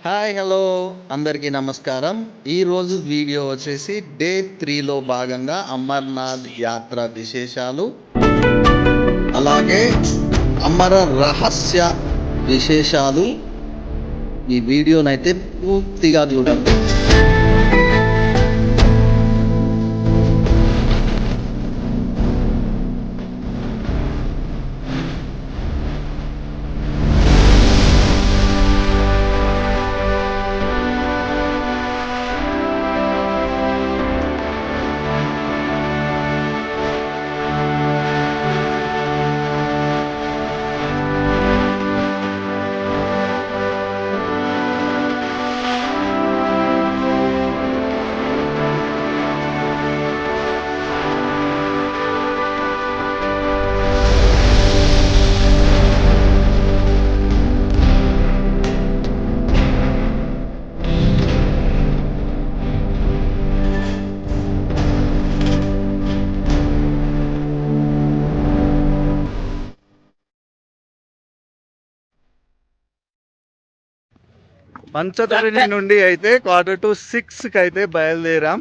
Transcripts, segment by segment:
Hi hello అందరికీ నమస్కారం. ఈరోజు వీడియో వచ్చేసి డే 3లో భాగంగా అమర్నాథ్ యాత్ర విశేషాలు, అలాగే అమర రహస్య విశేషాలు. ఈ వీడియోనైతే పూర్తిగా చూడండి. పంచతరిణి నుండి అయితే 5:45 అయితే బయలుదేరాం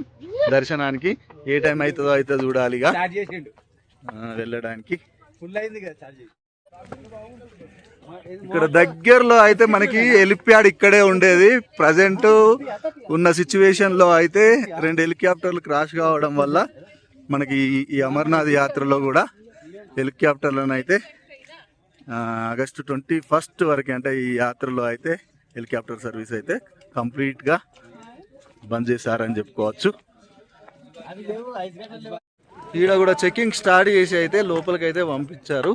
దర్శనానికి. ఏ టైం అవుతుందో అయితే చూడాలిగా వెళ్ళడానికి. ఇక్కడ దగ్గరలో అయితే మనకి హెలిప్యాడ్ ఇక్కడే ఉండేది. ప్రజెంట్ ఉన్న సిచ్యువేషన్ లో అయితే 2 హెలికాప్టర్లు క్రాష్ కావడం వల్ల మనకి ఈ అమర్నాథ్ యాత్రలో కూడా హెలికాప్టర్లను అయితే ఆగస్టు 21 వరకు అంటే ఈ యాత్రలో అయితే హెలికాప్టర్ సర్వీస్ అయితే కంప్లీట్గా బంద్ చేశారని చెప్పుకోవచ్చు. ఈడ కూడా చెకింగ్ స్టార్ట్ చేసి అయితే లోపలికైతే పంపించారు.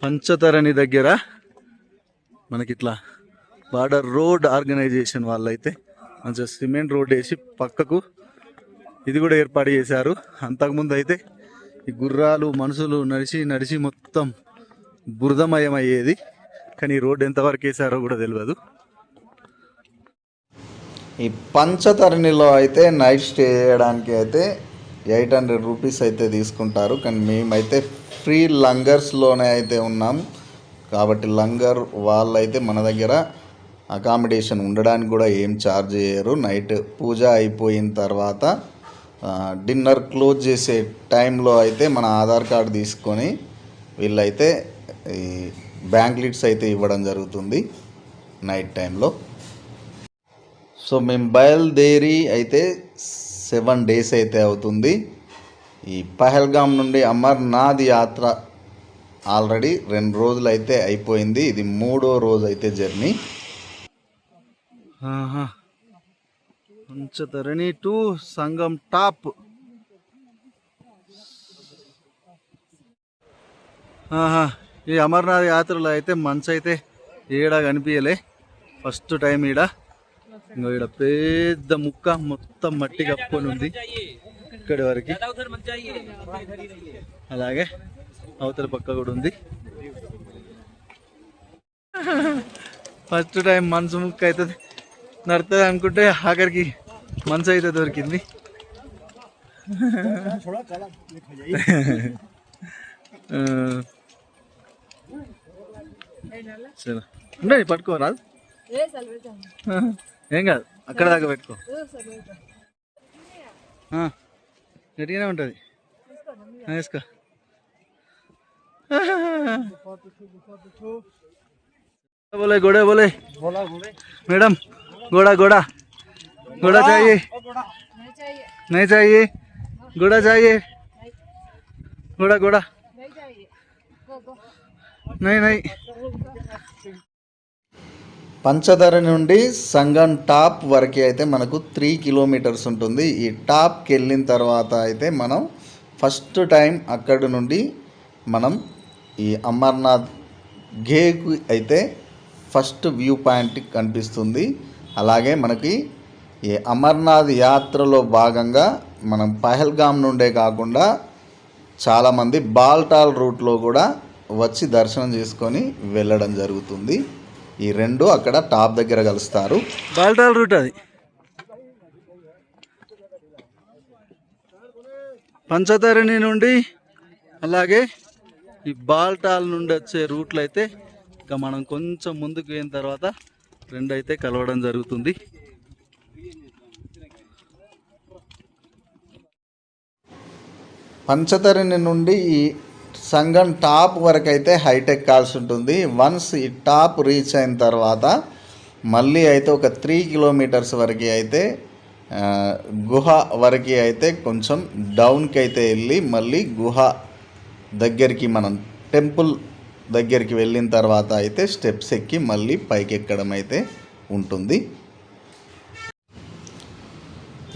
పంచతరణి దగ్గర మనకి ఇట్లా బార్డర్ రోడ్ ఆర్గనైజేషన్ వాళ్ళైతే మంచిగా సిమెంట్ రోడ్ వేసి పక్కకు ఇది కూడా ఏర్పాటు చేశారు. అంతకుముందు అయితే ఈ గుర్రాలు మనుషులు నడిచి మొత్తం బురదమయం అయ్యేది. కానీ ఈ రోడ్డు ఎంతవరకు వేసారో కూడా తెలియదు. ఈ పంచతరణిలో అయితే నైట్ స్టే చేయడానికి అయితే 800 రూపీస్ అయితే తీసుకుంటారు. కానీ మేమైతే ఫ్రీ లంగర్స్లోనే అయితే ఉన్నాం కాబట్టి లంగర్ వాళ్ళైతే మన దగ్గర అకామిడేషన్ ఉండడానికి కూడా ఏం ఛార్జ్ చేయరు. నైట్ పూజ అయిపోయిన తర్వాత డిన్నర్ క్లోజ్ చేసే టైంలో అయితే మన ఆధార్ కార్డు తీసుకొని వీళ్ళైతే ఈ బ్యాంక్లెట్స్ అయితే ఇవ్వడం జరుగుతుంది నైట్ టైంలో. సో మేము బయలుదేరి అయితే 7 డేస్ అయితే అవుతుంది. ఈ పహల్గామ్ నుండి అమర్నాథ్ యాత్ర ఆల్రెడీ 2 రోజులు అయితే అయిపోయింది. ఇది 3వ రోజు అయితే journey. Panchatarni to Sangam top. ఈ అమర్నాథ్ యాత్రలో అయితే మంచు అయితే ఈడ కనిపించలే ఫస్ట్ టైం. ఈడ పెద్ద ముక్క మొత్తం మట్టి కప్పుకొని ఉంది ఇక్కడి వరకు. అలాగే అవతల పక్క కూడా ఉంది. ఫస్ట్ టైం మంచు ముక్క అవుతుంది నడుతుంది అనుకుంటే ఆఖరికి మంచు అయితే దొరికింది. ఉండండి పట్టుకో రాదు ఏం కాదు, అక్కడ దాకా పెట్టుకో గట్టిగానే ఉంటుంది. వేసుకో. बोले घोड़े बोले मैडम घोड़ा घोड़ा घोड़ा चाहिए नहीं चाहिए घोड़ा चाहिए घोड़ा घोड़ा नहीं नहीं. పంచధర నుండి సంగం టాప్ వరకు అయితే మనకు 3 కిలోమీటర్స్ ఉంటుంది. ఈ టాప్కి వెళ్ళిన తర్వాత అయితే మనం ఫస్ట్ టైం అక్కడి నుండి మనం ఈ అమర్నాథ్ ఘేకు అయితే ఫస్ట్ వ్యూ పాయింట్ కనిపిస్తుంది. అలాగే మనకి ఈ అమర్నాథ్ యాత్రలో భాగంగా మనం పహల్గామ్ నుండే కాకుండా చాలామంది బాల్టాల్ రూట్లో కూడా వచ్చి దర్శనం చేసుకొని వెళ్ళడం జరుగుతుంది. ఈ 2 అక్కడ టాప్ దగ్గర కలుస్తారు. బాల్టాల్ రూట్ అది. పంచతరణి నుండి అలాగే ఈ బాల్టాల్ నుండి వచ్చే రూట్లు అయితే ఇక మనం కొంచెం ముందుకు పోయిన తర్వాత రెండు అయితే కలవడం జరుగుతుంది. పంచతరిణి నుండి ఈ సంగం టాప్ వరకు అయితే హైటెక్ కాల్సి ఉంటుంది. వన్స్ ఈ టాప్ రీచ్ అయిన తర్వాత మళ్ళీ అయితే ఒక 3 కిలోమీటర్స్ వరకు అయితే గుహ వరకు అయితే కొంచెం డౌన్కి అయితే వెళ్ళి మళ్ళీ గుహ దగ్గరికి మనం టెంపుల్ దగ్గరికి వెళ్ళిన తర్వాత అయితే స్టెప్స్ ఎక్కి మళ్ళీ పైకి ఎక్కడం అయితే ఉంటుంది.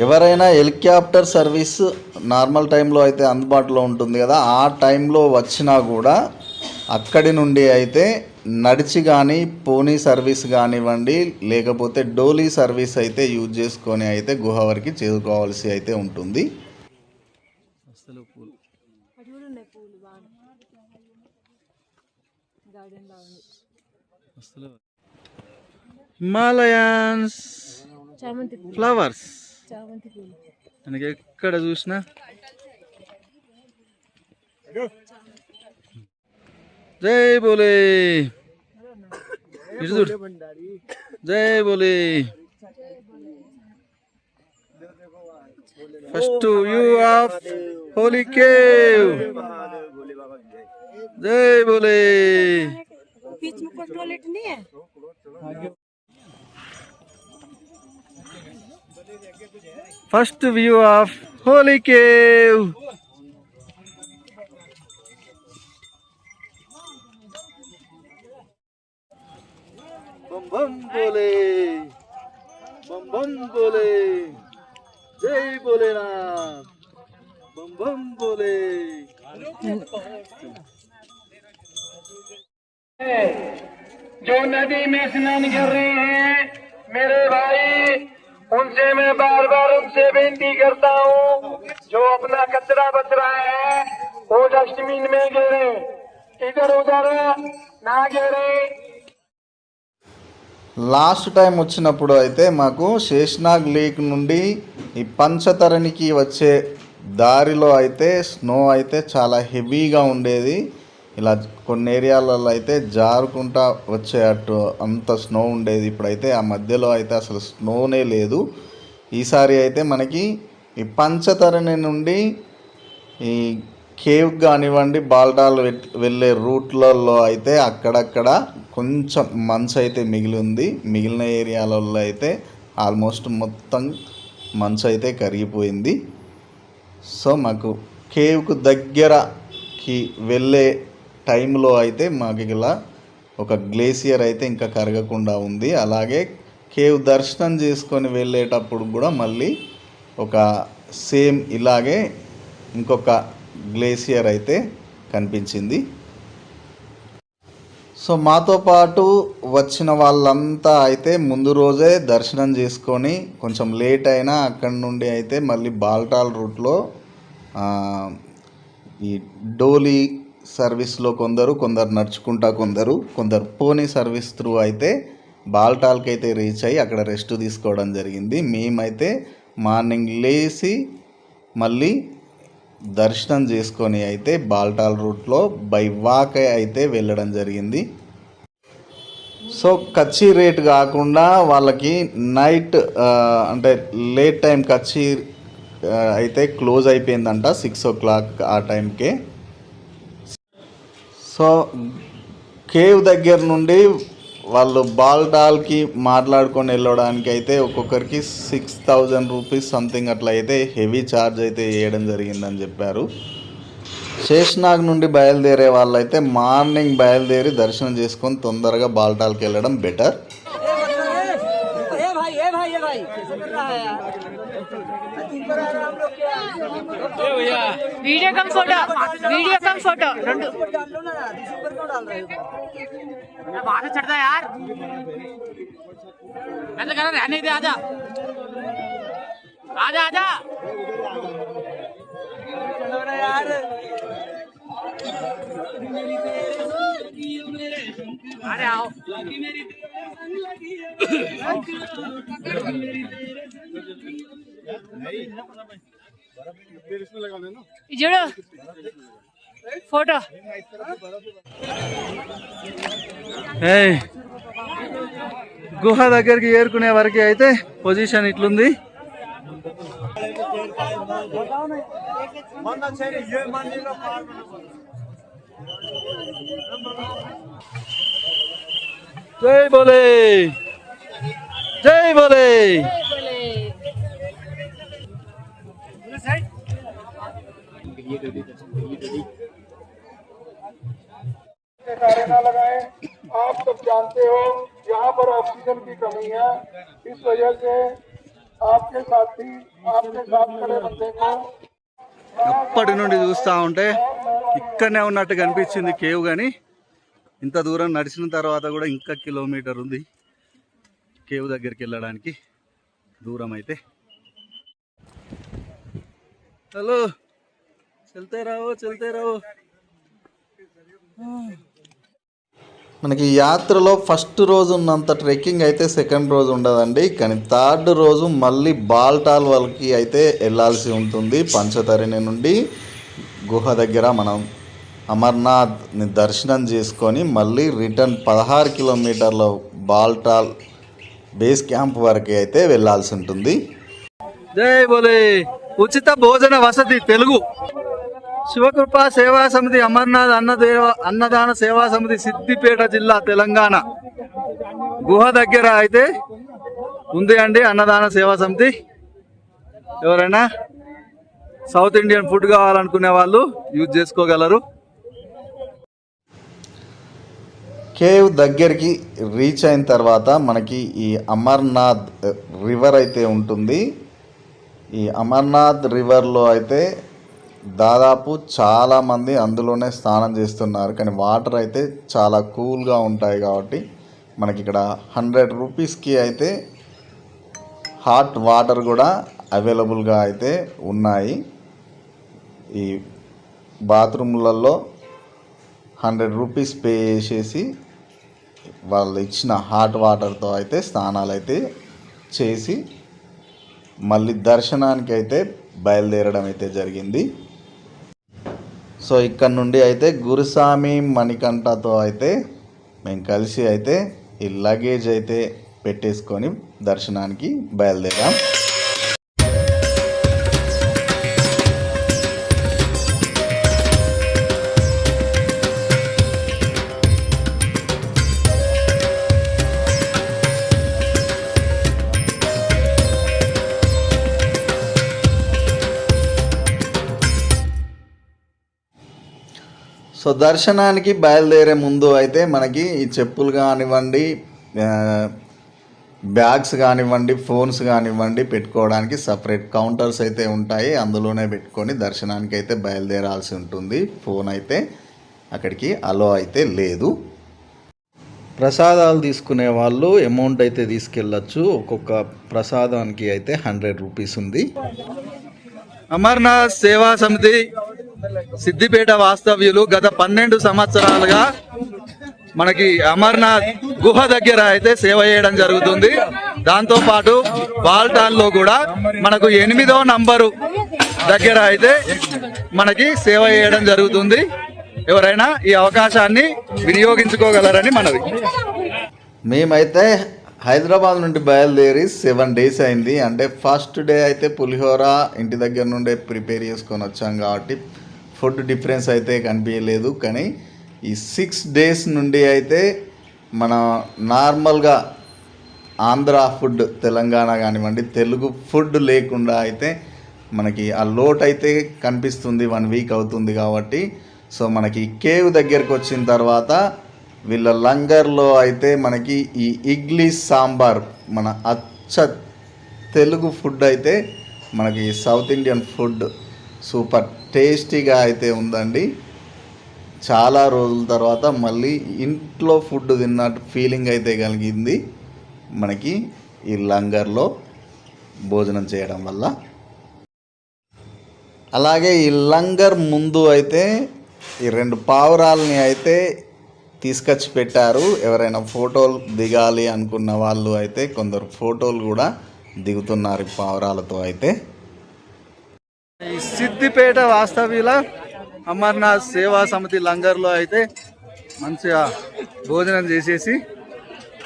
ఎవరైనా హెలికాప్టర్ సర్వీస్ నార్మల్ టైంలో అయితే అందుబాటులో ఉంటుంది కదా, ఆ టైంలో వచ్చినా కూడా అక్కడి నుండి అయితే నడిచి కానీ పోనీ సర్వీస్ కానివ్వండి లేకపోతే డోలీ సర్వీస్ అయితే యూజ్ చేసుకొని అయితే గుహ వరకు చేరుకోవాల్సి అయితే ఉంటుంది. హిమాలయన్స్ ఫ్లవర్స్ మనకి ఎక్కడ చూసినా. జై బోలే, జై Bhole. First view of holy cave. జై Bhole. First view of Holy Cave. Bum bum bole, bum bum bole, Jai Bholenath, bum bum bole. जो नदी में स्नान कर रहे हैं मेरे भाई, उनसे मैं बार बार उनसे विनती करता हूँ, जो अपना कचरा बच रहा है वो डस्टबिन में गिरे, इधर उधर ना गिरे. లాస్ట్ టైం వచ్చినప్పుడు అయితే మాకు శేషనాగ్ లేక్ నుండి ఈ పంచతరణికి వచ్చే దారిలో అయితే స్నో అయితే చాలా హెవీగా ఉండేది. ఇలా కొన్ని ఏరియాలలో అయితే జారుకుంటా వచ్చేటట్టు అంత స్నో ఉండేది. ఇప్పుడైతే ఆ మధ్యలో అయితే అసలు స్నోనే లేదు. ఈసారి అయితే మనకి ఈ పంచతరణి నుండి ఈ కేవ్ కానివ్వండి బాల్టాల్ వెళ్ళే రూట్లలో అయితే అక్కడక్కడ కొంచెం మంచు అయితే మిగిలి ఉంది. మిగిలిన ఏరియాలలో అయితే ఆల్మోస్ట్ మొత్తం మంచు అయితే కరిగిపోయింది. సో మాకు కేవ్కు దగ్గరకి వెళ్ళే టైంలో అయితే మాకు ఇలా ఒక గ్లేసియర్ అయితే ఇంకా కరగకుండా ఉంది. అలాగే కేవ్ దర్శనం చేసుకొని వెళ్ళేటప్పుడు కూడా మళ్ళీ ఒక సేమ్ ఇలాగే ఇంకొక గ్లేసియర్ అయితే కనిపించింది. సో మాతో పాటు వచ్చిన వాళ్ళంతా అయితే ముందు రోజే దర్శనం చేసుకొని కొంచెం లేట్ అయినా అక్కడి నుండి అయితే మళ్ళీ బాల్టాల్ రూట్లో ఈ డోలీ సర్వీస్లో కొందరు నడుచుకుంటా కొందరు పోనీ సర్వీస్ త్రూ అయితే బాల్టాల్కి అయితే రీచ్ అయ్యి అక్కడ రెస్ట్ తీసుకోవడం జరిగింది. మేమైతే మార్నింగ్ లేచి మళ్ళీ దర్శనం చేసుకొని అయితే బాల్టాల్ రూట్లో బై వాక్ అయితే వెళ్ళడం జరిగింది. సో కచ్చి రేట్ కాకుండా వాళ్ళకి నైట్ అంటే లేట్ టైం కచ్చి అయితే క్లోజ్ అయిపోయిందంట 6 o'clock ఆ టైంకే. సో కేవ్ దగ్గర నుండి వాళ్ళు బాల్టాల్కి మాట్లాడుకొని వెళ్ళడానికి అయితే ఒక్కొక్కరికి 6,000 రూపీస్ సంథింగ్ అట్లా అయితే హెవీ ఛార్జ్ అయితే వేయడం జరిగిందని చెప్పారు. శేషనాగ్ నుండి బయలుదేరే వాళ్ళైతే మార్నింగ్ బయలుదేరి దర్శనం చేసుకొని తొందరగా బాల్టాల్కి వెళ్ళడం బెటర్. वीडियो कम फोटो రెండు बात चढ़ता यार मैं तो कह रहा रहने दे. आजा आजा आजा यार. अरे आओ చూడు फोटो గుహ దగ్గరికి ఏరుకునే వరకు అయితే పొజిషన్ ఇట్లుంది. జై బోలే జై బోలే. नारे ना लगाएं। आप सब जानते हो यहाँ पर ऑक्सीजन की कमी है, इस वजह से आपके साथी आपके साथ खड़े बंदे को అప్పటి నుండి చూస్తూ ఉంటే ఇక్కడనే ఉన్నట్టు కనిపించింది కేవ్, కానీ ఇంత దూరం నడిచిన తర్వాత కూడా ఇంకా కిలోమీటర్ ఉంది కేవ్ దగ్గరికి వెళ్ళడానికి దూరం అయితే. హలో చల్తే రావో. మనకి యాత్రలో ఫస్ట్ రోజు ఉన్నంత ట్రెక్కింగ్ అయితే సెకండ్ రోజు ఉండదండి, కానీ థర్డ్ రోజు మళ్ళీ బాల్టాల్ వాళ్ళకి అయితే వెళ్ళాల్సి ఉంటుంది. పంచతరిణి నుండి గుహ దగ్గర మనం అమర్నాథ్ని దర్శనం చేసుకొని మళ్ళీ రిటర్న్ 16 కిలోమీటర్ల బాల్టాల్ బేస్ క్యాంప్ వరకు అయితే వెళ్ళాల్సి ఉంటుంది. జై బోలే. ఉచిత భోజన వసతి తెలుగు శివకృప సేవా సమితి అమర్నాథ్ అన్నదాన సేవా సమితి సిద్దిపేట జిల్లా తెలంగాణ గుహ దగ్గర అయితే ఉంది అండి అన్నదాన సేవా సమితి. ఎవరైనా సౌత్ ఇండియన్ ఫుడ్ కావాలనుకునే వాళ్ళు యూజ్ చేసుకోగలరు. కేవ్ దగ్గరికి రీచ్ అయిన తర్వాత మనకి ఈ అమర్నాథ్ రివర్ అయితే ఉంటుంది. ఈ అమర్నాథ్ రివర్లో అయితే దాదాపు చాలామంది అందులోనే స్నానం చేస్తున్నారు, కానీ వాటర్ అయితే చాలా కూల్గా ఉంటాయి కాబట్టి మనకి ఇక్కడ 100 రూపీస్కి అయితే హాట్ వాటర్ కూడా అవైలబుల్గా అయితే ఉన్నాయి. ఈ బాత్రూమ్లలో 100 రూపీస్ పే చేసేసి వాళ్ళు ఇచ్చిన హాట్ వాటర్తో అయితే స్నానాలు అయితే చేసి మళ్ళీ దర్శనానికి అయితే బయలుదేరడం అయితే జరిగింది. సో ఇక్కడ నుండి అయితే గురుస్వామి మణికంఠతో అయితే మేము కలిసి అయితే ఈ లగేజ్ అయితే పెట్టేసుకొని దర్శనానికి బయలుదేరాం. సో దర్శనానికి బయలుదేరే ముందు అయితే మనకి ఈ చెప్పులు కానివ్వండి, బ్యాగ్స్ కానివ్వండి, ఫోన్స్ కానివ్వండి పెట్టుకోవడానికి సపరేట్ కౌంటర్స్ అయితే ఉంటాయి. అందులోనే పెట్టుకొని దర్శనానికి అయితే బయలుదేరాల్సి ఉంటుంది. ఫోన్ అయితే అక్కడికి అలో అయితే లేదు. ప్రసాదాలు తీసుకునే వాళ్ళు అమౌంట్ అయితే తీసుకెళ్ళచ్చు. ఒక్కొక్క ప్రసాదానికి అయితే 100 రూపీస్ ఉంది. అమర్నాథ్ సేవా సమితి సిద్దిపేట వాస్తవ్యులు గత 12 సంవత్సరాలుగా మనకి అమర్నాథ్ గుహ దగ్గర అయితే సేవ చేయడం జరుగుతుంది. దాంతో పాటు బాల్టాల్లో కూడా మనకు 8వ నంబరు దగ్గర అయితే మనకి సేవ చేయడం జరుగుతుంది. ఎవరైనా ఈ అవకాశాన్ని వినియోగించుకోగలరని మనవి. మేమైతే హైదరాబాద్ నుండి బయలుదేరి 7 డేస్ అయింది. అంటే ఫస్ట్ డే అయితే పులిహోర ఇంటి దగ్గర నుండే ప్రిపేర్ చేసుకొని వచ్చాం కాబట్టి ఫుడ్ డిఫరెన్స్ అయితే కనిపించలేదు. కానీ ఈ 6 డేస్ నుండి అయితే మన నార్మల్గా ఆంధ్ర ఫుడ్, తెలంగాణ కానివ్వండి, తెలుగు ఫుడ్ లేకుండా అయితే మనకి ఆ లోట్ అయితే కనిపిస్తుంది. 1 వీక్ అవుతుంది కాబట్టి. సో మనకి కేవ్ దగ్గరకు వచ్చిన తర్వాత వీళ్ళ లంగర్లో అయితే మనకి ఈ ఇడ్లీ సాంబార్, మన అచ్చ తెలుగు ఫుడ్ అయితే మనకి సౌత్ ఇండియన్ ఫుడ్ సూపర్ టేస్టీగా అయితే ఉందండి. చాలా రోజుల తర్వాత మళ్ళీ ఇంట్లో ఫుడ్ తిన్నట్టు ఫీలింగ్ అయితే కలిగింది మనకి ఈ లంగర్లో భోజనం చేయడం వల్ల. అలాగే ఈ లంగర్ ముందు అయితే ఈ 2 పావురాలని అయితే తీసుకొచ్చి పెట్టారు. ఎవరైనా ఫోటోలు దిగాలి అనుకున్న వాళ్ళు అయితే కొందరు ఫోటోలు కూడా దిగుతున్నారు ఈ పావురాలతో అయితే. ఈ సిద్దిపేట వాస్తవ్యుల అమర్నాథ్ సేవా సమితి లంగర్లో అయితే మంచిగా భోజనం చేసేసి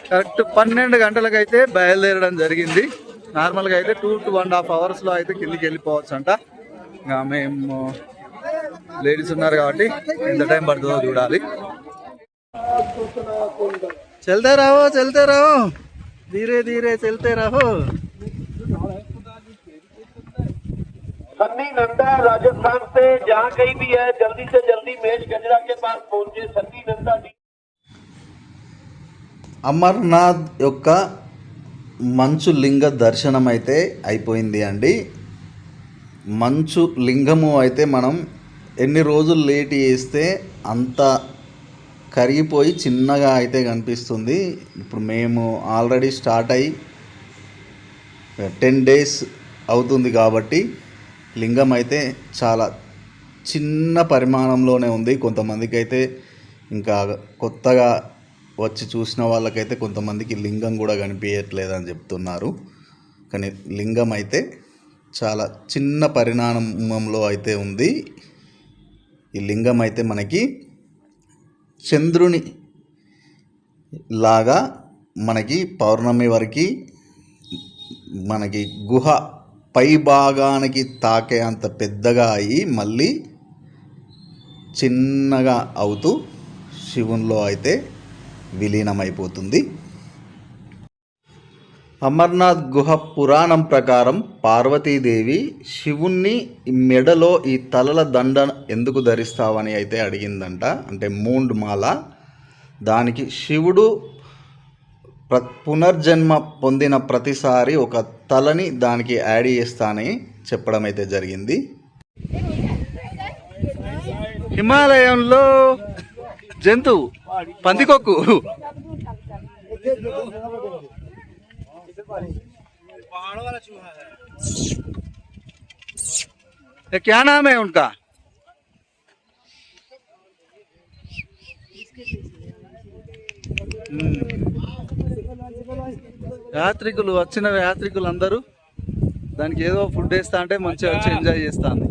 కరెక్ట్ 12 గంటలకు అయితే బయలుదేరడం జరిగింది. నార్మల్గా అయితే 2 to 1.5 అవర్స్లో అయితే కిందికి వెళ్ళిపోవచ్చు అంట. ఇంకా మేము లేడీస్ ఉన్నారు కాబట్టి ఎంత టైం పడుతుందో చూడాలి. చల్తే రహో धीरे धीरे चलते रहो. सन्नी नंदा राजस्थान से जहाँ कहीं भी है जल्दी से जल्दी मेष गजरा के पास पहुंचे. सन्नी नंदा అమర్నాథ్ యొక్క మంచు లింగ దర్శనం అయితే అయిపోయింది అండి. మంచు లింగము అయితే మనం ఎన్ని రోజులు లేట్ చేస్తే అంత కరిగిపోయి చిన్నగా అయితే కనిపిస్తుంది. ఇప్పుడు మేము ఆల్రెడీ స్టార్ట్ అయ్యి 10 days అవుతుంది కాబట్టి లింగం అయితే చాలా చిన్న పరిమాణంలోనే ఉంది. కొంతమందికి అయితే ఇంకా కొత్తగా వచ్చి చూసిన వాళ్ళకైతే కొంతమందికి లింగం కూడా కనిపించట్లేదని చెప్తున్నారు. కానీ లింగం అయితే చాలా చిన్న పరిణామంలో అయితే ఉంది. ఈ లింగం అయితే మనకి చంద్రుని లాగా మనకి పౌర్ణమి వరకు మనకి గుహ పై భాగానికి తాకే అంత పెద్దగా అయ్యి మళ్ళీ చిన్నగా అవుతూ శివునిలో అయితే విలీనమైపోతుంది. అమర్నాథ్ గుహ పురాణం ప్రకారం పార్వతీదేవి శివుణ్ణి మెడలో ఈ తలల దండ ఎందుకు ధరిస్తావని అయితే అడిగిందంట. అంటే మూండ్మాల. దానికి శివుడు పునర్జన్మ పొందిన ప్రతిసారి ఒక తలని దానికి యాడ్ చేస్తానని చెప్పడం అయితే జరిగింది. హిమాలయంలో జంతువు పందికొక్కు. क्या नाम है उनका? యాత్రికులు అందరూ దానికి ఏదో ఫుడ్ వేస్తా అంటే మంచిగా వచ్చి ఎంజాయ్ చేస్తాను.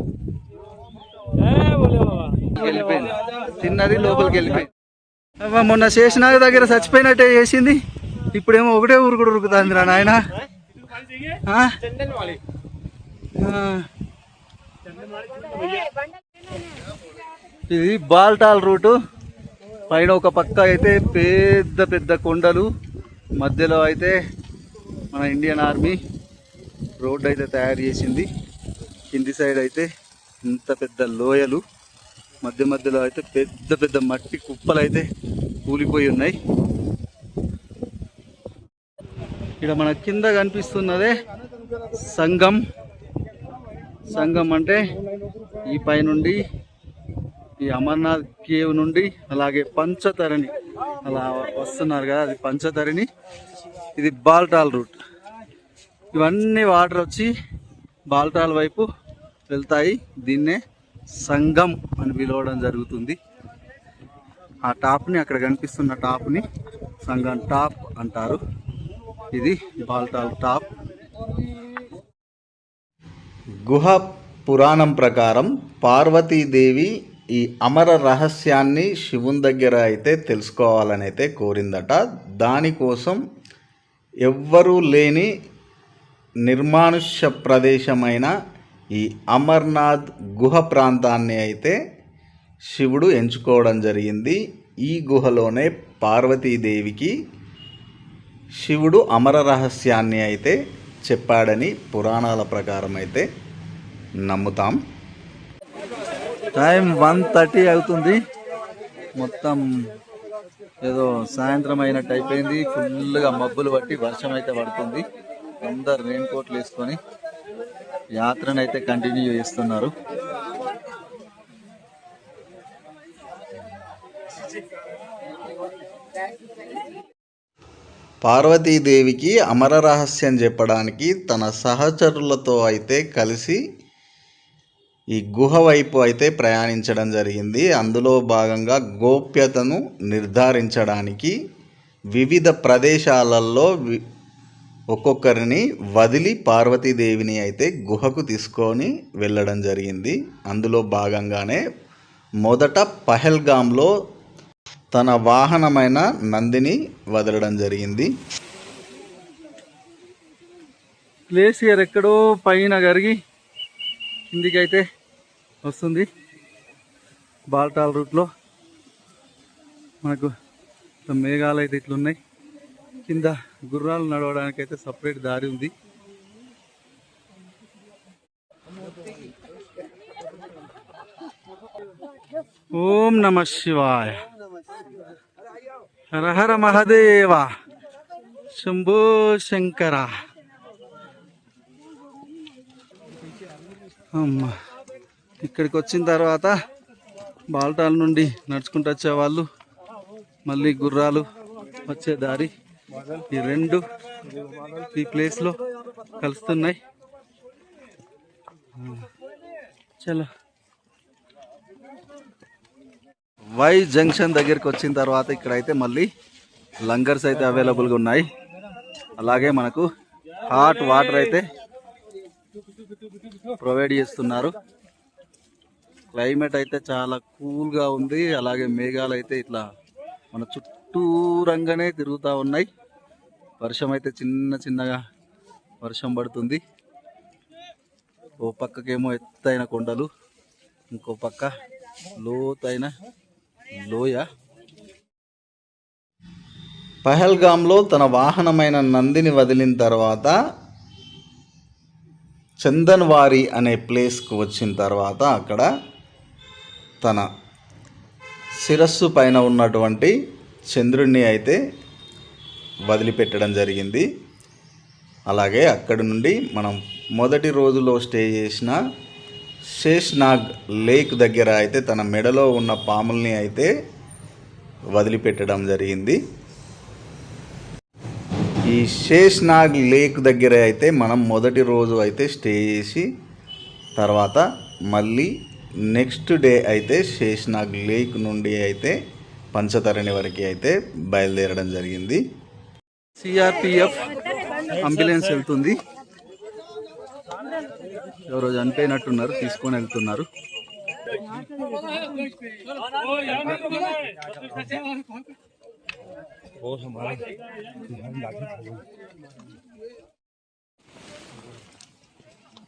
వెళ్ళిపోయింది, తిన్నది లోపలికి వెళ్ళిపోయింది. మొన్న శేషనాగ్ దగ్గర చచ్చిపోయినట్టే చేసింది. ఇప్పుడేమో ఒకటే ఊరుకుడు ఉరుకుతుంది రా నాయన. ఇది బాల్టాల్ రూటు. పైన ఒక పక్క అయితే పెద్ద పెద్ద కొండలు, మధ్యలో అయితే మన ఇండియన్ ఆర్మీ రోడ్ అయితే తయారు చేసింది. కింది సైడ్ అయితే ఇంత పెద్ద లోయలు, మధ్యలో అయితే పెద్ద పెద్ద మట్టి కుప్పలు అయితే కూలిపోయి ఉన్నాయి. ఇక్కడ మన కింద కనిపిస్తున్నదే సంగం అంటే ఈ పై నుండి ఈ అమర్నాథ్ కేవ్ నుండి అలాగే పంచతరణి అలా వస్తున్నారు కదా, అది పంచతరణి. ఇది బాల్టాల్ రూట్. ఇవన్నీ వాటర్ వచ్చి బాల్టాల్ వైపు వెళ్తాయి. దీన్నే సంగం అని పిలవడం జరుగుతుంది. ఆ టాప్ని, అక్కడ కనిపిస్తున్న టాప్ని సంగం టాప్ అంటారు. ఇది బాల్టాల్ టాప్. గుహ పురాణం ప్రకారం పార్వతీదేవి ఈ అమర రహస్యాన్ని శివుని దగ్గర అయితే తెలుసుకోవాలని అయితే కోరిందట. దానికోసం ఎవ్వరూ లేని నిర్మానుష్య ప్రదేశమైన ఈ అమర్నాథ్ గుహ ప్రాంతాన్ని అయితే శివుడు ఎంచుకోవడం జరిగింది. ఈ గుహలోనే పార్వతీదేవికి శివుడు అమర రహస్యాన్ని అయితే చెప్పాడని పురాణాల ప్రకారం అయితే నమ్ముతాం. టైం 1:30 అవుతుంది. మొత్తం ఏదో సాయంత్రం అయినట్టు అయిపోయింది. ఫుల్గా మబ్బులు పట్టి వర్షం అయితే పడుతుంది. అందరు రెయిన్ కోట్లు వేసుకొని యాత్రను అయితే కంటిన్యూ చేస్తున్నారు. పార్వతీదేవికి అమర రహస్యం చెప్పడానికి తన సహచరులతో అయితే కలిసి ఈ గుహ వైపు అయితే ప్రయాణించడం జరిగింది. అందులో భాగంగా గోప్యతను నిర్ధారించడానికి వివిధ ప్రదేశాలలో ఒక్కొక్కరిని వదిలి పార్వతీదేవిని అయితే గుహకు తీసుకొని వెళ్ళడం జరిగింది. అందులో భాగంగానే మొదట పహల్గామ్లో తన వాహనమైన నందిని వదలడం జరిగింది. గ్లేసియర్ ఎక్కడో పైన కరిగి కిందికైతే వస్తుంది. బాల్టాల్ రూట్లో మనకు మేఘాలు అయితే ఇట్లున్నాయి. కింద గుర్రాలు నడవడానికి అయితే సపరేట్ దారి ఉంది. ఓం నమ శివాయ, హర హర మహదేవ, శంభో శంకర. అమ్మ, ఇక్కడికి వచ్చిన తర్వాత బాల్టాల్ నుండి నడుచుకుంటూ వచ్చేవాళ్ళు మళ్ళీ గుర్రాలు వచ్చే దారి ఈ రెండు ఈ ప్లేస్లో కలుస్తున్నాయి. చలో వై జంక్షన్ దగ్గరికి వచ్చిన తర్వాత ఇక్కడైతే మళ్ళీ లంగర్స్ అయితే అవైలబుల్గా ఉన్నాయి. అలాగే మనకు హాట్ వాటర్ అయితే ప్రొవైడ్ చేస్తున్నారు. క్లైమేట్ అయితే చాలా కూల్గా ఉంది. అలాగే మేఘాలు అయితే ఇట్లా మన చుట్టూరంగానే తిరుగుతూ ఉన్నాయి. వర్షం అయితే చిన్న చిన్నగా వర్షం పడుతుంది. ఓ పక్కకేమో ఎత్తైన కొండలు, ఇంకో పక్క లోతైన లోయ. పహల్గామ్లో తన వాహనమైన నందిని వదిలిన తర్వాత చందన్వారి అనే ప్లేస్కు వచ్చిన తర్వాత అక్కడ తన శిరస్సు పైన ఉన్నటువంటి చంద్రుడిని అయితే వదిలిపెట్టడం జరిగింది. అలాగే అక్కడి నుండి మనం మొదటి రోజులో స్టే చేసిన శేష్నాగ్ లేక్ దగ్గర అయితే తన మెడలో ఉన్న పాముల్ని అయితే వదిలిపెట్టడం జరిగింది. ఈ శేష్నాగ్ లేక్ దగ్గర అయితే మనం మొదటి రోజు అయితే స్టే చేసి తర్వాత మళ్ళీ నెక్స్ట్ డే అయితే శేష్నాగ్ లేక్ నుండి అయితే పంచతరణి వరకు అయితే బయలుదేరడం జరిగింది. సిఆర్పిఎఫ్ అంబులెన్స్ వెళ్తుంది. ఎవరో చనిపోయినట్టున్నారు, తీసుకొని వెళ్తున్నారు.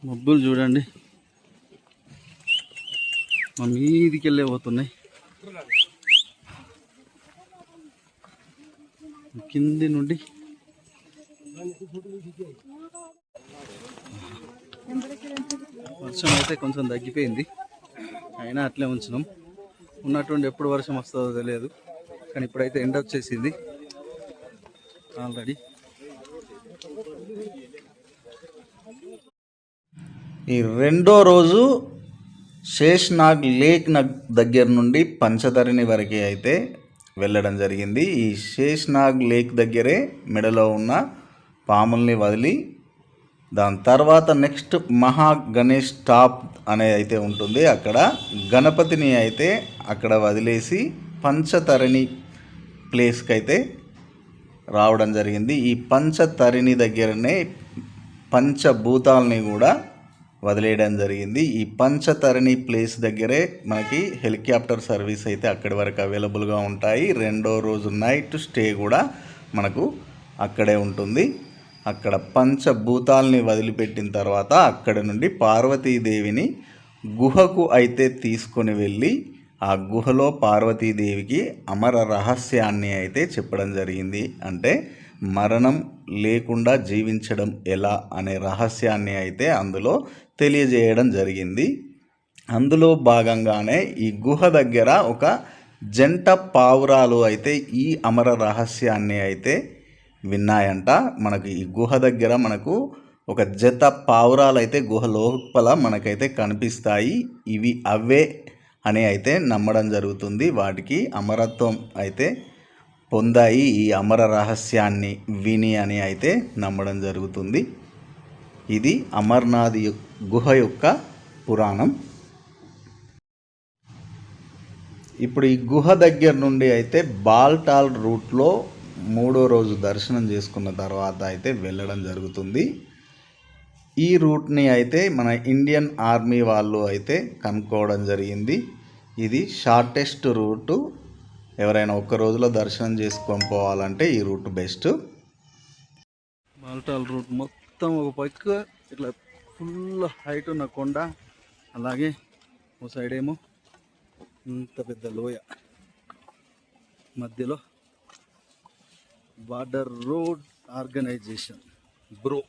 మబ్బులు చూడండి మా మీదికి వెళ్ళే పోతున్నాయి. కింది నుండి వర్షం అయితే కొంచెం తగ్గిపోయింది. అయినా అట్లే ఉంచినాం. ఉన్నటువంటి ఎప్పుడు వర్షం వస్తుందో తెలియదు, కానీ ఇప్పుడైతే ఎండ వచ్చేసింది ఆల్రెడీ. ఈ రెండో రోజు శేష్నాగ్ లేక్ దగ్గర నుండి పంచతరణి వరకు అయితే వెళ్ళడం జరిగింది. ఈ శేష్నాగ్ లేక్ దగ్గరే మెడలో ఉన్న పాముల్ని వదిలి దాని తర్వాత నెక్స్ట్ మహా గణేష్ టాప్ అనేది అయితే ఉంటుంది. అక్కడ గణపతిని అయితే అక్కడ వదిలేసి పంచతరణి ప్లేస్కి అయితే రావడం జరిగింది. ఈ పంచతరణి దగ్గరనే పంచభూతాలని కూడా వదిలేయడం జరిగింది. ఈ పంచతరణి ప్లేస్ దగ్గరే మనకి హెలికాప్టర్ సర్వీస్ అయితే అక్కడి వరకు అవైలబుల్గా ఉంటాయి. రెండో రోజు నైట్ స్టే కూడా మనకు అక్కడే ఉంటుంది. అక్కడ పంచభూతాలని వదిలిపెట్టిన తర్వాత అక్కడ నుండి పార్వతీదేవిని గుహకు అయితే తీసుకొని వెళ్ళి ఆ గుహలో పార్వతీదేవికి అమర రహస్యాన్ని అయితే చెప్పడం జరిగింది. అంటే మరణం లేకుండా జీవించడం ఎలా అనే రహస్యాన్ని అయితే అందులో తెలియజేయడం జరిగింది. అందులో భాగంగానే ఈ గుహ దగ్గర ఒక జంట పావురాలు అయితే ఈ అమర రహస్యాన్ని అయితే విన్నాయంట. మనకి ఈ గుహ దగ్గర మనకు ఒక జత పావురాలు అయితే గుహ లోపల మనకైతే కనిపిస్తాయి. ఇవి అవే అని అయితే నమ్మడం జరుగుతుంది. వాటికి అమరత్వం అయితే పొందాయి ఈ అమర రహస్యాన్ని విని అని అయితే నమ్మడం జరుగుతుంది. ఇది అమర్నాథ్ గుహ యొక్క పురాణం. ఇప్పుడు ఈ గుహ దగ్గర నుండి అయితే బాల్టాల్ రూట్లో మూడో రోజు దర్శనం చేసుకున్న తర్వాత అయితే వెళ్ళడం జరుగుతుంది. ఈ రూట్ని అయితే మన ఇండియన్ ఆర్మీ వాళ్ళు అయితే కనుక్కోవడం జరిగింది. ఇది షార్టెస్ట్ రూటు. ఎవరైనా ఒక్క రోజులో దర్శనం చేసుకొని పోవాలంటే ఈ రూట్ బెస్ట్. బాల్టాల్ రూట్ మొత్తం ఒక పక్క ఇట్లా ఫుల్ హైట్ ఉన్న కొండ, అలాగే ఓ సైడ్ ఏమో ఇంత పెద్ద లోయ, మధ్యలో border road organisation BRO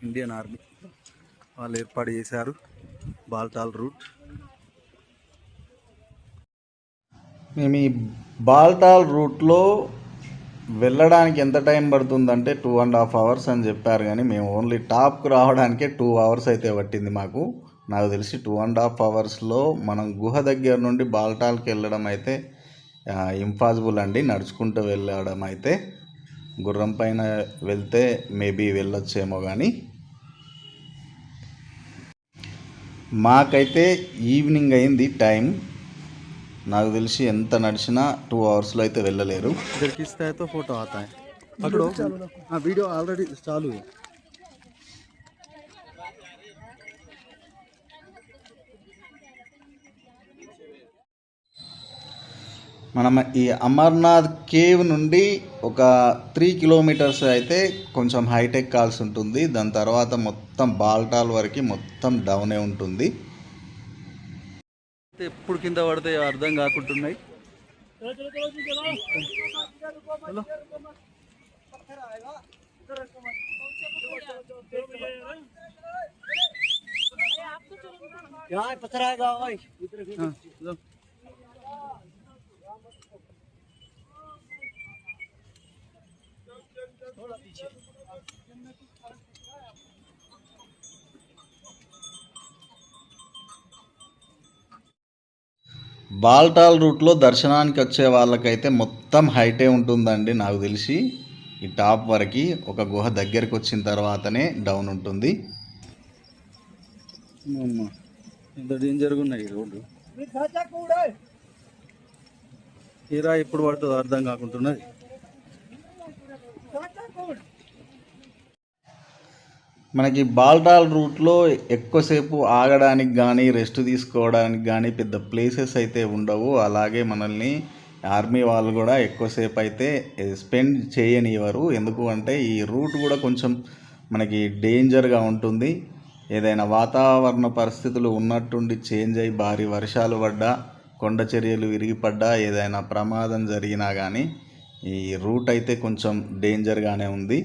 Indian army వాళ్ళు ఏర్పాటు చేశారు బాల్టాల్ రూట్. మేము ఈ బాల్టాల్ రూట్లో వెళ్ళడానికి ఎంత టైం పడుతుందంటే 2.5 hours అని చెప్పారు, కానీ మేము ఓన్లీ టాప్కు రావడానికే 2 hours అయితే పట్టింది మాకు. నాకు తెలిసి 2.5 hours మనం గుహ దగ్గర నుండి బాల్టాల్కి వెళ్ళడం అయితే ఇంపాసిబుల్ అండి. నడుచుకుంటూ వెళ్ళడం అయితే, గుర్రం పైన వెళ్తే మేబీ వెళ్ళొచ్చేమో, కానీ మాకైతే ఈవినింగ్ అయింది టైం. నాకు తెలిసి ఎంత నడిచినా 2 hours అయితే వెళ్ళలేరు. ఇస్తే ఫోటో ఆతా హై పకడో, వీడియో ఆల్రెడీ చాలు. మనం ఈ అమర్నాథ్ కేవ్ నుండి ఒక 3 kilometers అయితే కొంచెం హైటెక్ కాల్సి ఉంటుంది. దాని తర్వాత మొత్తం బాల్టాల్ వరకు మొత్తం డౌనే ఉంటుంది. ఎప్పుడు కింద పడితే అర్థం కాకుంటున్నాయి. బాల్టాల్ రూట్లో దర్శనానికి వచ్చే వాళ్ళకైతే మొత్తం హైటే ఉంటుందండి. నాకు తెలిసి ఈ టాప్ వరకు ఒక గుహ దగ్గరికి వచ్చిన తర్వాతనే డౌన్ ఉంటుంది. ఇంత డేంజర్గా ఉన్నాయి రోడ్డు. తీరా ఇప్పుడు పడుతుందో అర్థం కాకుంటున్నది. మనకి బాల్టాల్ రూట్లో ఎక్కువసేపు ఆగడానికి కానీ రెస్ట్ తీసుకోవడానికి కానీ పెద్ద ప్లేసెస్ అయితే ఉండవు. అలాగే మనల్ని ఆర్మీ వాళ్ళు కూడా ఎక్కువసేపు అయితే స్పెండ్ చేయనివ్వరు. ఎందుకు అంటే ఈ రూట్ కూడా కొంచెం మనకి డేంజర్గా ఉంటుంది. ఏదైనా వాతావరణ పరిస్థితులు ఉన్నట్టుండి చేంజ్ అయ్యి భారీ వర్షాలు పడ్డా, కొండ చర్యలు విరిగిపడ్డా, ఏదైనా ప్రమాదం జరిగినా కానీ ఈ రూట్ అయితే కొంచెం డేంజర్గానే ఉంది.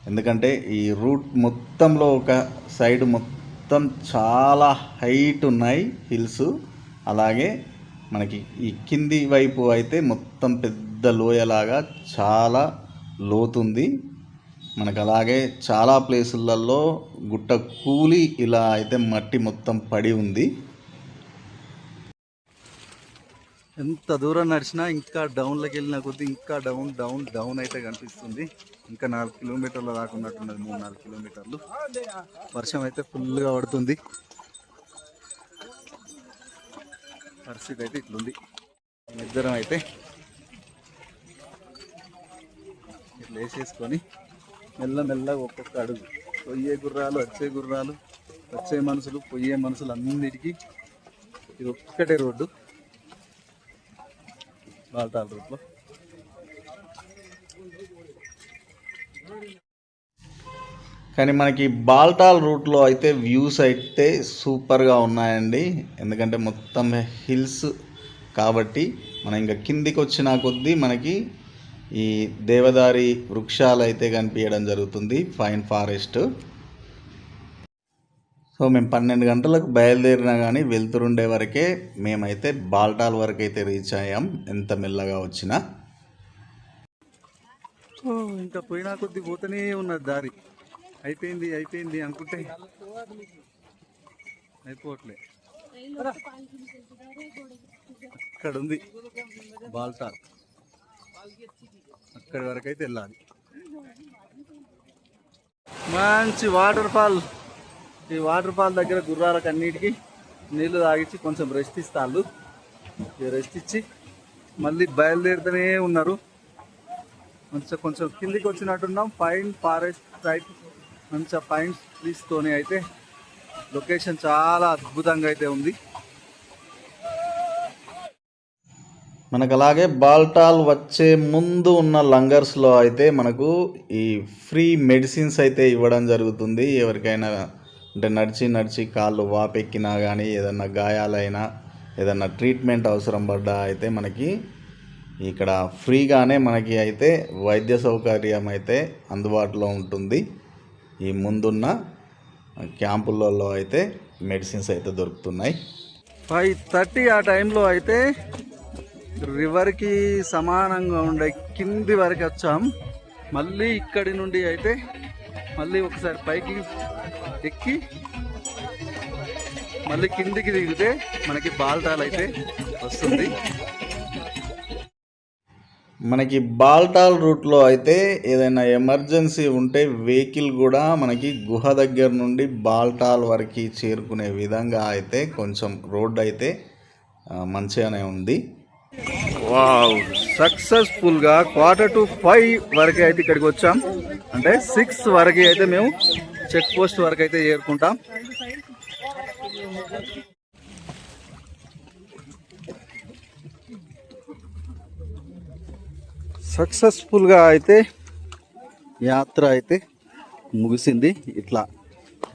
ఎందుకంటే ఈ రూట్ మొత్తంలో ఒక సైడ్ మొత్తం చాలా హైట్ ఉన్నాయి హిల్స్. అలాగే మనకి ఈ కింది వైపు అయితే మొత్తం పెద్ద లోయలాగా చాలా లోతుంది. మనకు అలాగే చాలా ప్లేసులలో గుట్ట కూలి ఇలా అయితే మట్టి మొత్తం పడి ఉంది. ఎంత దూరం నడిచినా ఇంకా డౌన్లోకి వెళ్ళిన కొద్దీ ఇంకా డౌన్ డౌన్ డౌన్ అయితే కనిపిస్తుంది. ఇంకా 4 kilometers దాకా ఉన్నట్టున్నది, 3-4 kilometers. వర్షం అయితే ఫుల్గా పడుతుంది. పరిస్థితి అయితే ఇట్లుంది. ఇద్దరం అయితే ఇట్లా వేసేసుకొని మెల్లమెల్లగా ఒక్కొక్క అడుగు, పోయే గుర్రాలు వచ్చే మనుషులు పోయే మనుషులు అన్నిటికీ ఇది ఒక్కటే రోడ్డు బాల్టాల్ రూట్లో. కానీ మనకి బాల్టాల్ రూట్లో అయితే వ్యూస్ అయితే సూపర్గా ఉన్నాయండి. ఎందుకంటే మొత్తం హిల్స్ కాబట్టి మనం ఇంకా కిందికి వచ్చిన కొద్దీ మనకి ఈ దేవదారి వృక్షాలు అయితే కనిపించడం జరుగుతుంది, ఫైన్ ఫారెస్ట్. సో మేము 12 గంటలకు బయలుదేరినా కానీ వెళ్తుండే వరకే మేమైతే బాల్టాల్ వరకు అయితే రీచ్ అయ్యాం, ఎంత మెల్లగా వచ్చినా. ఇంకా పోయినా కొద్ది పోతూనే ఉన్నది దారి. అయిపోయింది అనుకుంటే అయిపోవట్లే. అక్కడ ఉంది బాల్టాల్, అక్కడి వరకు అయితే వెళ్ళాలి. మంచి వాటర్ ఫాల్. ఈ వాటర్ ఫాల్ దగ్గర గుర్రాలకు అన్నిటికీ నీళ్లు తాగించి కొంచెం రెస్ట్ ఇస్తారు. రెస్ట్ ఇచ్చి మళ్ళీ బయలుదేరుతూనే ఉన్నారు. కొంచెం కిందికి వచ్చినట్టున్నాం. పైన్ ఫారెస్ట్ టైప్ మంచిగా పైన్ ట్రీస్తోనే అయితే లొకేషన్ చాలా అద్భుతంగా అయితే ఉంది. మనకు అలాగే బాల్టాల్ వచ్చే ముందు ఉన్న లంగర్స్లో అయితే మనకు ఈ ఫ్రీ మెడిసిన్స్ అయితే ఇవ్వడం జరుగుతుంది. ఎవరికైనా అంటే నడిచి కాళ్ళు వాపెక్కినా కానీ ఏదన్నా గాయాలైనా ఏదన్నా ట్రీట్మెంట్ అవసరం పడ్డా అయితే మనకి ఇక్కడ ఫ్రీగానే మనకి అయితే వైద్య సౌకర్యం అయితే అందుబాటులో ఉంటుంది. ఈ ముందున్న క్యాంపులలో అయితే మెడిసిన్స్ అయితే దొరుకుతున్నాయి. 5:30 ఆ టైంలో అయితే రివర్కి సమానంగా ఉండే కింది వరకు వచ్చాం. మళ్ళీ ఇక్కడి నుండి అయితే మళ్ళీ ఒకసారి పైకి ఎక్కి మళ్ళీ కిందికి దిగితే మనకి బాల్టాల్ అయితే వస్తుంది. మనకి బాల్టాల్ రూట్లో అయితే ఏదైనా ఎమర్జెన్సీ ఉంటే వెహికల్ కూడా మనకి గుహ దగ్గర నుండి బాల్టాల్ వరకు చేరుకునే విధంగా అయితే కొంచెం రోడ్ అయితే మంచిగానే ఉంది. వావ్, సక్సెస్ఫుల్గా 4:45 వరకు అయితే ఇక్కడికి వచ్చాం. అంటే 6 వరకు అయితే మేము చెక్ పోస్ట్ వరకు అయితే చేరుకుంటాం. సక్సెస్ఫుల్గా అయితే యాత్ర అయితే ముగిసింది. ఇట్లా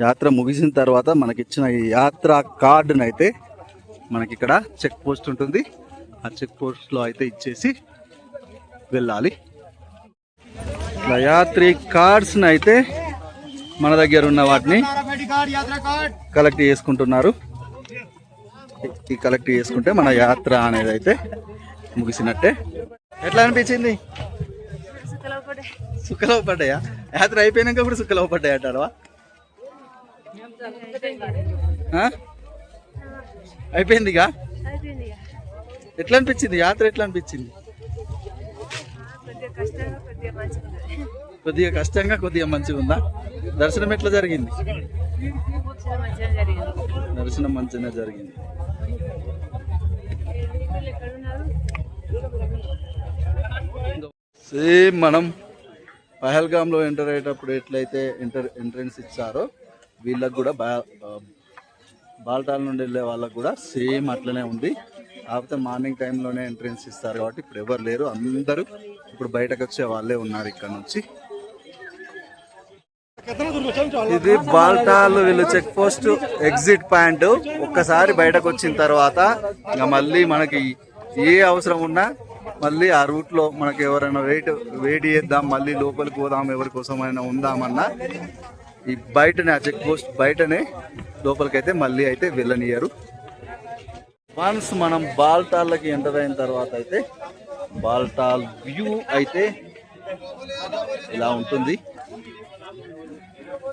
యాత్ర ముగిసిన తర్వాత మనకిచ్చిన ఈ యాత్ర కార్డును అయితే మనకి ఇక్కడ చెక్ పోస్ట్ ఉంటుంది. ఆ చెక్ పోస్ట్లో అయితే ఇచ్చేసి వెళ్ళాలి. ఇట్లా యాత్రి కార్డ్స్ని అయితే మన దగ్గర ఉన్న వాటిని కలెక్ట్ చేసుకుంటున్నారు. ఈ కలెక్ట్ చేసుకుంటే మన యాత్ర అనేది అయితే ముగిసినట్టే. ఎట్లా అనిపించింది? సుఖలో పడ్డాయా? యాత్ర అయిపోయినాక ఇప్పుడు సుఖలో పడ్డాయి అంటారా? అయిపోయిందిగా. ఎట్లా అనిపించింది యాత్ర? ఎట్లా అనిపించింది? కొద్దిగా కష్టంగా కొద్దిగా మంచిగా ఉందా? దర్శనం ఎట్లా జరిగింది? దర్శనం మంచిగా జరిగింది. సేమ్ మనం పహల్గామ్లో ఎంటర్ అయ్యేటప్పుడు ఎట్లయితే ఎంట్రన్స్ ఇచ్చారో వీళ్ళకి కూడా బాల్టాల్ నుండి వెళ్ళే వాళ్ళకి కూడా సేమ్ అట్లనే ఉంది. కాకపోతే మార్నింగ్ టైంలోనే ఎంట్రన్స్ ఇస్తారు కాబట్టి ఇప్పుడు ఎవరు లేరు, అందరూ ఇప్పుడు బయటకు వచ్చే వాళ్ళే ఉన్నారు ఇక్కడ నుంచి. ఇది బాల్టాల్ వీళ్ళు చెక్ పోస్ట్ ఎగ్జిట్ పాయింట్. ఒక్కసారి బయటకు వచ్చిన తర్వాత ఇంకా మళ్ళీ మనకి ఏ అవసరం ఉన్నా మళ్ళీ ఆ రూట్లో మనకి ఎవరైనా వెయిట్ చేద్దాం, మళ్ళీ లోపలికి పోదాం, ఎవరి కోసమైనా ఉందామన్నా ఈ బయటనే ఆ చెక్ పోస్ట్ బయటనే లోపలికైతే మళ్ళీ అయితే వెళ్ళనియరు. వన్స్ మనం బాల్టాల్కి ఎంటర్ అయిన తర్వాత అయితే బాల్టాల్ వ్యూ అయితే ఇలా ఉంటుంది.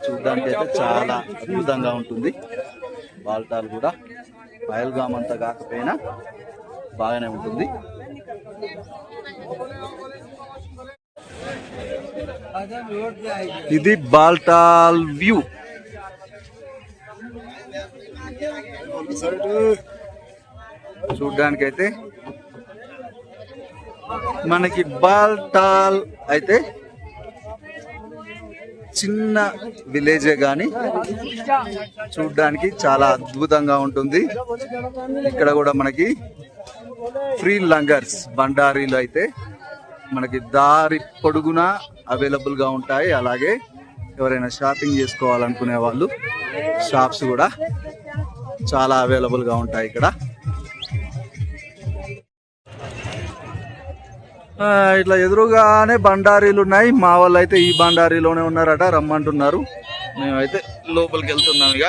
చూడడానికి అయితే చాలా అద్భుతంగా ఉంటుంది. బాల్టాల్ కూడా పహల్గామ్ అంతా కాకపోయినా బాగానే ఉంటుంది. ఇది బాల్టాల్ వ్యూ. చూడ్డానికి అయితే మనకి బాల్టాల్ అయితే చిన్న విలేజే కానీ చూడ్డానికి చాలా అద్భుతంగా ఉంటుంది. ఇక్కడ కూడా మనకి ఫ్రీ లంగర్స్ బండారీలు అయితే మనకి దారి పొడుగునా అవైలబుల్గా ఉంటాయి. అలాగే ఎవరైనా షాపింగ్ చేసుకోవాలనుకునే వాళ్ళు షాప్స్ కూడా చాలా అవైలబుల్గా ఉంటాయి ఇక్కడ. ఇట్లా ఎదురుగానే బండారీలు ఉన్నాయి. మా వాళ్ళు అయితే ఈ బండారీలోనే ఉన్నారట, రమ్మంటున్నారు. మేమైతే లోపలికి వెళ్తున్నాం. ఇక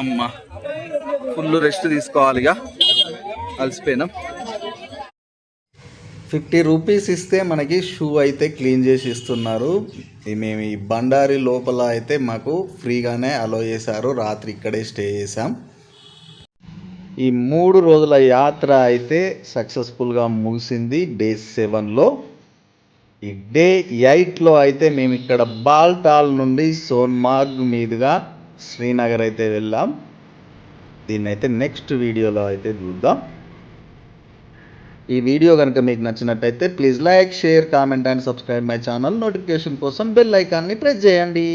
అమ్మ ఫుల్ రెస్ట్ తీసుకోవాలి, ఇక అలసిపోయినాం. 50 రూపీస్ ఇస్తే మనకి షూ అయితే క్లీన్ చేసి ఇస్తున్నారు. మేము ఈ బండారి లోపల అయితే మాకు ఫ్రీగానే అలో చేశారు. రాత్రి ఇక్కడే స్టే చేసాం. ఈ 3 రోజుల యాత్ర అయితే సక్సెస్ఫుల్గా ముగిసింది డే 7లో. ఈ డే 8లో అయితే మేము ఇక్కడ బాల్టాల్ నుండి సోన్మార్గ్ మీదుగా శ్రీనగర్ అయితే వెళ్ళాం. దీన్ని అయితే నెక్స్ట్ వీడియోలో అయితే చూద్దాం. ఈ వీడియో కనుక మీకు నచ్చినట్టయితే please like, share, comment and subscribe my channel. Notification కోసం బెల్ ఐకాన్ని ప్రెస్ చేయండి.